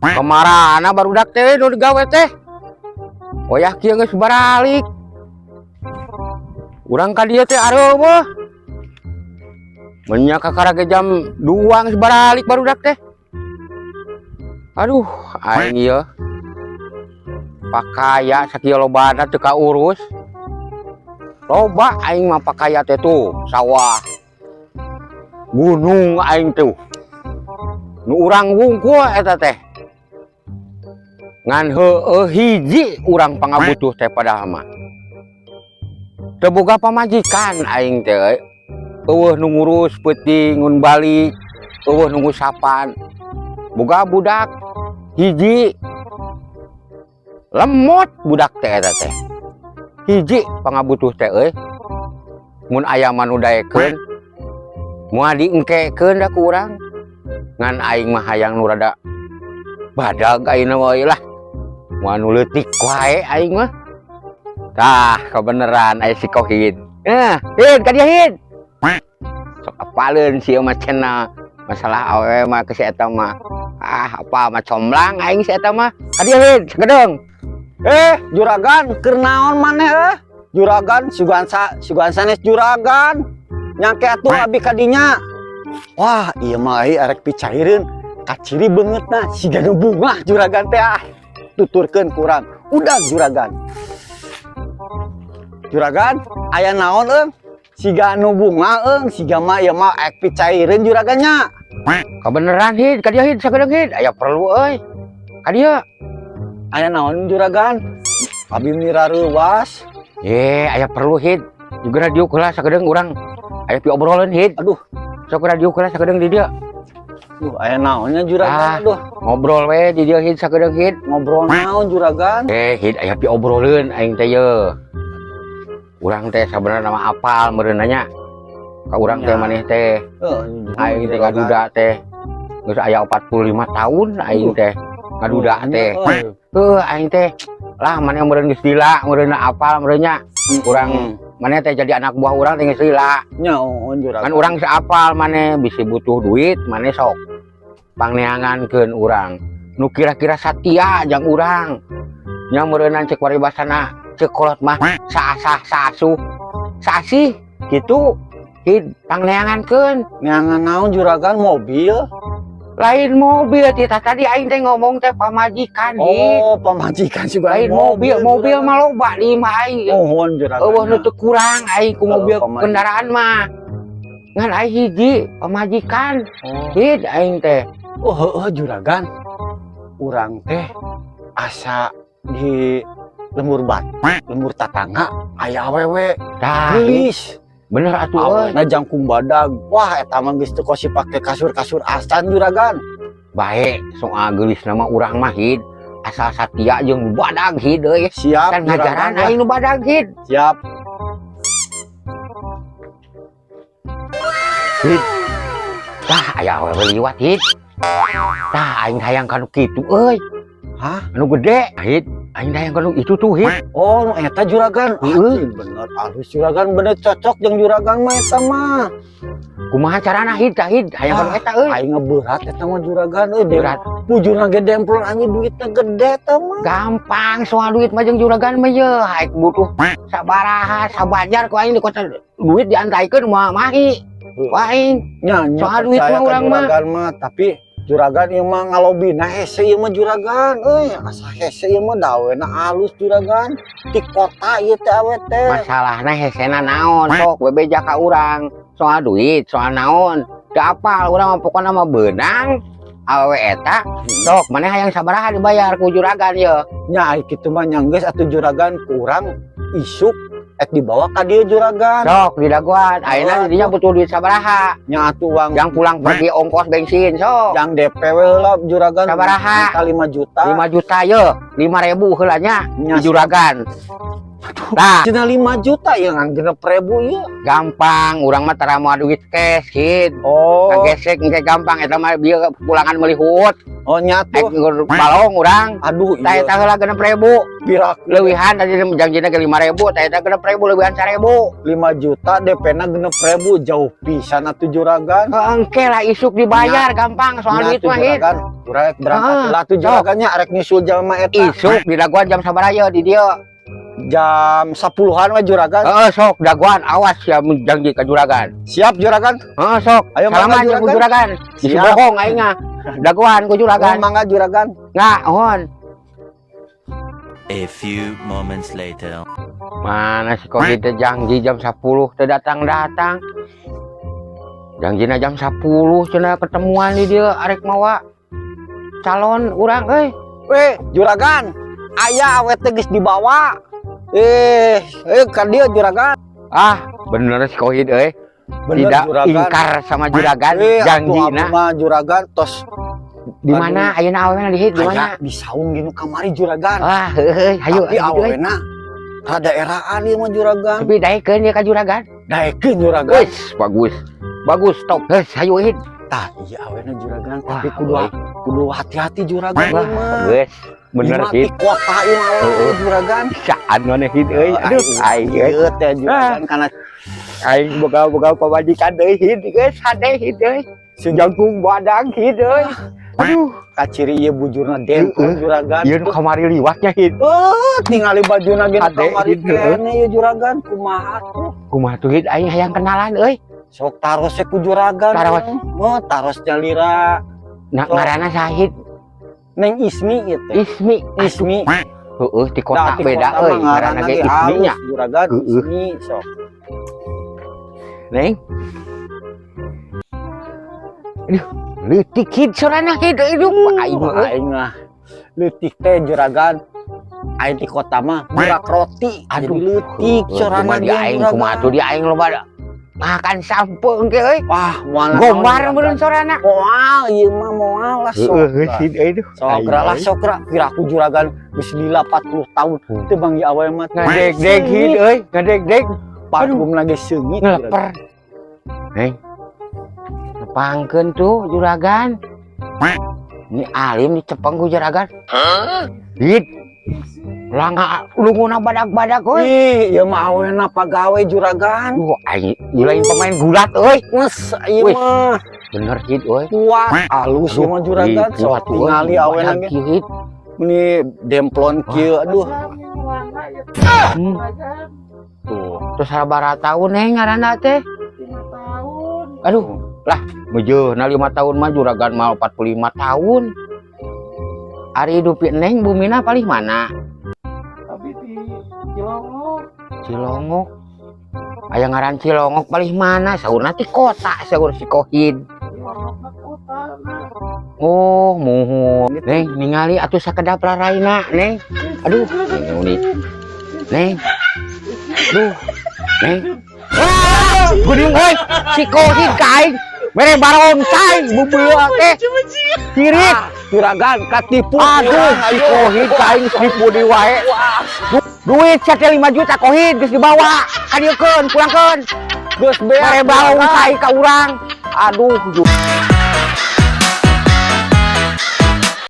Kemana barudak teh nu digawe teh? Oyah kieu geus baralik. Urang ka dieu teh areueuh mah. Mun nya kakara ge jam 2 geus baralik barudak teh. Aduh, aing ieu pakaya sakieu lobana teu kaurus. Loba aing mah pakaya teh tuh, sawah. Gunung aing tuh. Nu urang wungkul eta teh. Ngan heueuh hiji urang pangabutuh teh padahal mah. Teu boga pamajikan aing teh. Eueuh nu ngurus peuting ngun balik, eueuh nu ngusapan. Boga budak hiji. Lemot budak teh eta teh. Hiji pangabutuh teh euy. Mun aya manu daekeun, moal diengkekeun da ku urang. Ngan aing mah hayang nu rada badag ayeuna we lah. Moal nu leutik wae aing mah. Tah, kebeneran aya si Kohid. Hid ka dieu hid. Sok apaleun si mah cenah masalah awewe mah ke si eta mah. Apa mah comblang aing si eta mah. Ka dieu hid, sagedeng. Juragan, keur naon maneh Juragan, sugan sanes juragan. Nyangke atuh abi ka dinya. Wah, ieu mah arek picaireun. Kaciri beungeutna siga nu bunga juragan teh tuturkeun ku urang. Udah juragan. Juragan, aya naon eung? Siga nu bunga eung, siga mah ieu mah arek picaireun juragannya. Kebeneran hid, ka dieu hid sagedeng hid. Aya perlu euy. Ka dieu. Aya naon juragan? Abi mira reuwas. Aya perlu hid. Juga radio kelas sagedeng urang. Aya pi obrolan hid. Aduh, sok radio kelas sagedeng di dieu. Aya naonnya juragan? Aduh, ngobrol we di dieu hid sagedeng hid. Ngobrol naon juragan? Hid aya pi obroleun aing teh ye. Urang teh sabenerna mah apal meureun nanya. Ka urang teh maneh teh. Aing teh ngaduda teh. Geus aya 45 tahun aing teh. Ngaduda teh. Aing teh lah maneh meureun geus lila, meureunna apal meureunnya. Urang maneh teh jadi anak buah urang teh geus lila. Nyaon juragan. Kan urang seapal maneh bisi butuh duit maneh sok pangneangankeun urang. Nu kira-kira satia jang urang. Nya meureunan cek paribasana cek kolot mah saasah saasuh. Saasih kitu hid pangneangankeun. Neangan naon juragan mobil? Lain mobil tadi aing teh ngomong teh pamajikan hid. Oh, pamajikan juga. Lain mobil mah loba di imah aing. Mohon juragan. Eueuh nu teu kurang aing ku mobil kendaraan mah. Ngan aing hiji pamajikan. Hid aing teh. Oh, heueuh juragan. Urang teh asa di lembur lembur tatangga aya awewe. Geus. Bener atuh euy. Na jangkung badag. Wah, eta mah geus teu kosi pake kasur-kasur asan juragan. Bae, soal geulis nama urang mah hid. Asal satia jeung badag hid euy. Siap. Kan ngajaran aing nu badag hid. Siap. Hid. Tah aya awewe liwat hid. Tah aing hayang kanu kitu euy. Hah? Anu gede hid. Aing hayang kanu itu tuh hid. Oh, eta juragan. Bener alus juragan, bener cocok jeung juragan mah eta mah. Kumaha carana hid tah hid hayang kanu eta euy. Aing berat eta mah juragan euy. Berat. Bujurna ge demplon anjing duitna gede eta mah. Gampang soal duit mah jeung juragan mah ye. Haik butuh sabaraha sabajar ku aing di kota duit diantaikeun moal mahi. Wah aing soal duit mah urang mah. Tapi juragan ieu mah ngalobina hese ieu mah juragan euy. Asa hese ieu mah dawena alus juragan. Di kota ieu teh awe teh. Masalahna hesena naon sok we beja ka urang. Soal duit, soal naon. Teu apal urang mah pokona mah beunang. Awewe eta sok maneh hayang sabaraha dibayar ku juragan ye. Nya kitu mah nya geus atuh juragan kurang isuk dibawa ka dieu juragan. Sok di daguan. Ayeuna didinya butuh duit sabaraha. Nya atuh uang yang pulang pergi ongkos bensin sok. Yang DP we heula juragan. Sabaraha? 5 juta. 5 juta ye. 5.000 heula nya di juragan. Tah, Cina 5 juta ya ngan 6.000 ya. gampang, urang mah tara moal duit cash, hit. Oh, Ngagesek engke gampang eta mah bieu pulangan melihut. oh nyatu. Balong urang. Aduh, Tah iya. eta heula 6.000. Birak Leuwihan tadi janjina ke 5.000, tah eta 6.000 leuwihan 1.000. 5 juta DP-na 6.000 jauh pisan atuh juragan. Engke lah isuk dibayar gampang soal duit mah hit. juragan. Urang berangkat Ah, lah tuh juragannya arek nyusul jalma eta. Isuk di daguan jam sabaraha di dieu. Jam 10-an we juragan. Heeh sok daguan awas ya janji ka juragan. Siap juragan. Heeh sok. Ayo, Salaman mangga, jeung ku juragan. juragan. Di Siap. bohong aing mah. Daguan ku juragan. Mangga juragan. Ngahon. A few moments later. Mana si Kogi teh janji jam 10 teh datang-datang. Janjina jam 10 cenah ketemuan di dieu arek mawa calon urang euy. Weh, juragan. Aya awet teh geus dibawa. Kan dia juragan. Ah, bener si Kogi euy. Bener, Tidak juragan. ingkar sama juragan janjina. Mah juragan tos Di mana ayeuna awena di hit di aya mana? di saung dinu kamari juragan. Ah, heuh, hayu Tapi atuh, euy. awena rada eraan ieu mah juragan. Tapi daekeun dia ka juragan. Daekeun juragan. Wis, bagus. Bagus, stop. Heus, hayu hit. Tah, iya awena juragan, Wah, tapi boy. kudu hati-hati juragan Wah, ieu mah. geus. Bener Di hit. kota ieu mah Heeh. juragan. Saan mana hit euy. Aduh, aing geus. ieu teh juragan kana Aing boga-boga pamajikan deui hit geus, hade hit euy. Sejangkung badang hit euy. Aduh, kaciri ieu bujurna dengkul juragan. ieu nu kamari liwatnya hit. Tingali bajuna ge Ade, kamari gitu, kene ieu juragan kumaha tuh. Kumaha tuh hit aing hayang kenalan euy. Sok taros we ku juragan. Taros. Oh, taros jalira Nah, ngaranna sahid Neng Ismi ieu teh. Ismi. Ismi. Heueuh, di kota Di beda kota euy, mah ngaranna ge halus, Isminya. juragan Heeh. Ismi sok. Neng. Aduh, leutik hit sorana hit aduh aing mah Aing mah leutik teh juragan. Aing di kota mah burak roti. Jadi leutik sorana di aing kumaha tuh di aing loba makan sampung ge euy. Wah, moal Gombar meureun sorana. moal ieu mah moal lah sok. Heeh, hit aduh. Sokra lah sokra. Piraku juragan geus lila 40 tahun. Teu banggi awewe mah Ngadeg-deg hit euy, ngadeg-deg parfum lagi seungit. ngeleper. Neng. Nepangkeun tuh juragan. Ini alim dicepeng ku juragan. Hit. Langa lunguna badak-badak euy. Ih, ieu mah awena pagawe juragan. Duh, aing lain pemain gulat euy. Nges ieu Wih. mah Bener hit euy. kuat alus ieu mah juragan. Sok tingali awena ge. hit. Ini demplon kieu aduh. Hmm. Tuh, terus sabaraha tahun neng ngaranna teh? 5 tahun. Aduh, lah meujeuna 5 tahun mah juragan mah 45 tahun. Ari hidup neng bumina paling mana? Tapi di Cilongok. Cilongok. Aya ngaran Cilongok paling mana? Saurna ti kota, saur si Kohid. Cilongok na kota na. Oh, muhun. Neng, ningali atuh sakedap raraina, Neng. Aduh, ini. Neng. Duh. Neng. Ah, geuning euy, si Kohid ka aing. Mere barongsai beubeula teh. Kirit. Juragan katipu. Aduh, si Kohid ka aing tipu di wae. Duit sate 5 juta Kohid geus dibawa. Ka dieukeun, pulangkeun. Geus beak. Mere barongsai ka urang. Aduh,